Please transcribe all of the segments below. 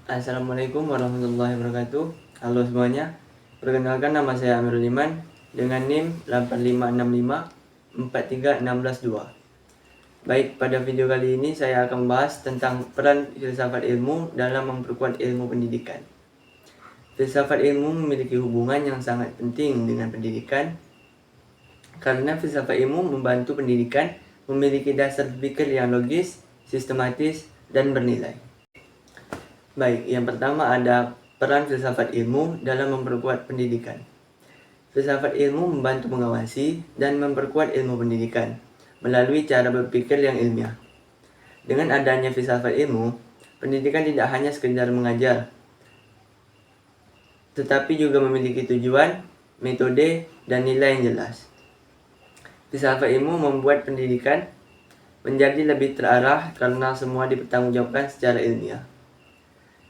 Assalamualaikum warahmatullahi wabarakatuh. Halo semuanya. Perkenalkan, nama saya Amirul Iman dengan NIM 856543162. Baik, pada video kali ini saya akan membahas tentang peran filsafat ilmu dalam memperkuat ilmu pendidikan. Filsafat ilmu memiliki hubungan yang sangat penting dengan pendidikan karena filsafat ilmu membantu pendidikan memiliki dasar berpikir yang logis, sistematis, dan bernilai. Baik, yang pertama ada peran filsafat ilmu dalam memperkuat pendidikan. Filsafat ilmu membantu mengawasi dan memperkuat ilmu pendidikan melalui cara berpikir yang ilmiah. Dengan adanya filsafat ilmu, pendidikan tidak hanya sekedar mengajar, tetapi juga memiliki tujuan, metode, dan nilai yang jelas. Filsafat ilmu membuat pendidikan menjadi lebih terarah karena semua dipertanggungjawabkan secara ilmiah.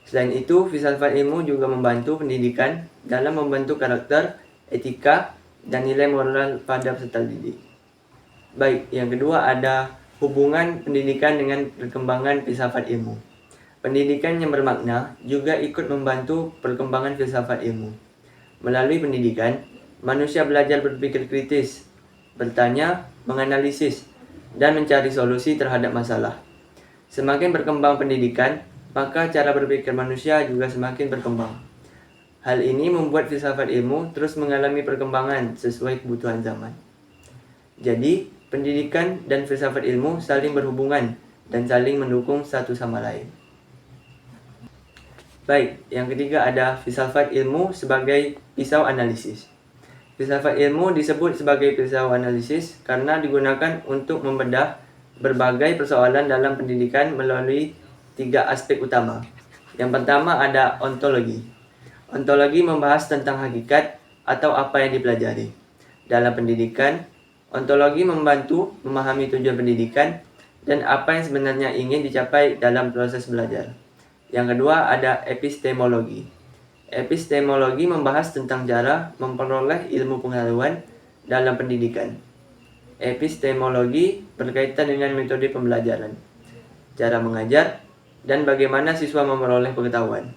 Selain itu, filsafat ilmu juga membantu pendidikan dalam membentuk karakter, etika, dan nilai moral pada peserta didik. Baik, yang kedua ada hubungan pendidikan dengan perkembangan filsafat ilmu. Pendidikan yang bermakna juga ikut membantu perkembangan filsafat ilmu. Melalui pendidikan, manusia belajar berpikir kritis, bertanya, menganalisis, dan mencari solusi terhadap masalah. Semakin berkembang pendidikan, maka cara berpikir manusia juga semakin berkembang. Hal ini membuat filsafat ilmu terus mengalami perkembangan sesuai kebutuhan zaman. Jadi, pendidikan dan filsafat ilmu saling berhubungan dan saling mendukung satu sama lain. Baik, yang ketiga ada filsafat ilmu sebagai pisau analisis. Filsafat ilmu disebut sebagai pisau analisis karena digunakan untuk membedah berbagai persoalan dalam pendidikan melalui 3 aspek utama. Yang pertama ada ontologi. Ontologi membahas tentang hakikat atau apa yang dipelajari. Dalam pendidikan, ontologi membantu memahami tujuan pendidikan dan apa yang sebenarnya ingin dicapai dalam proses belajar. Yang kedua ada epistemologi. Epistemologi membahas tentang cara memperoleh ilmu pengetahuan dalam pendidikan. Epistemologi berkaitan dengan metode pembelajaran, cara mengajar, dan bagaimana siswa memperoleh pengetahuan.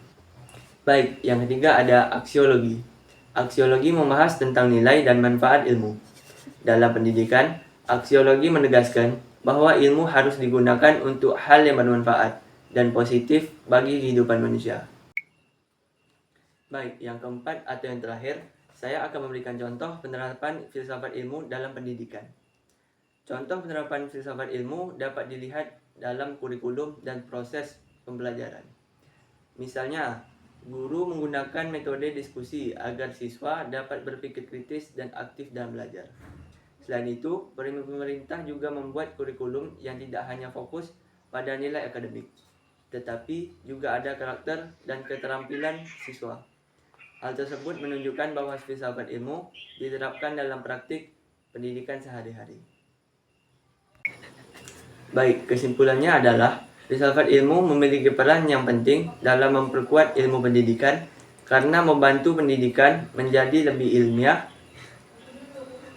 Baik, yang ketiga ada aksiologi. Aksiologi membahas tentang nilai dan manfaat ilmu. Dalam pendidikan, aksiologi menegaskan bahwa ilmu harus digunakan untuk hal yang bermanfaat dan positif bagi kehidupan manusia. Baik, yang keempat atau yang terakhir, saya akan memberikan contoh penerapan filsafat ilmu dalam pendidikan. Contoh penerapan filsafat ilmu dapat dilihat dalam kurikulum dan proses pembelajaran. Misalnya, guru menggunakan metode diskusi agar siswa dapat berpikir kritis dan aktif dalam belajar. Selain itu, pemerintah juga membuat kurikulum yang tidak hanya fokus pada nilai akademik, tetapi juga ada karakter dan keterampilan siswa. Hal tersebut menunjukkan bahwa filsafat ilmu diterapkan dalam praktik pendidikan sehari-hari. Baik, kesimpulannya adalah filsafat ilmu memiliki peran yang penting dalam memperkuat ilmu pendidikan karena membantu pendidikan menjadi lebih ilmiah,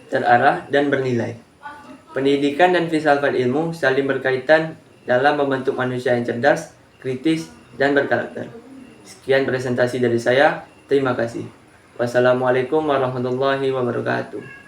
terarah, dan bernilai. Pendidikan dan filsafat ilmu saling berkaitan dalam membentuk manusia yang cerdas, kritis, dan berkarakter. Sekian presentasi dari saya. Terima kasih. Wassalamualaikum warahmatullahi wabarakatuh.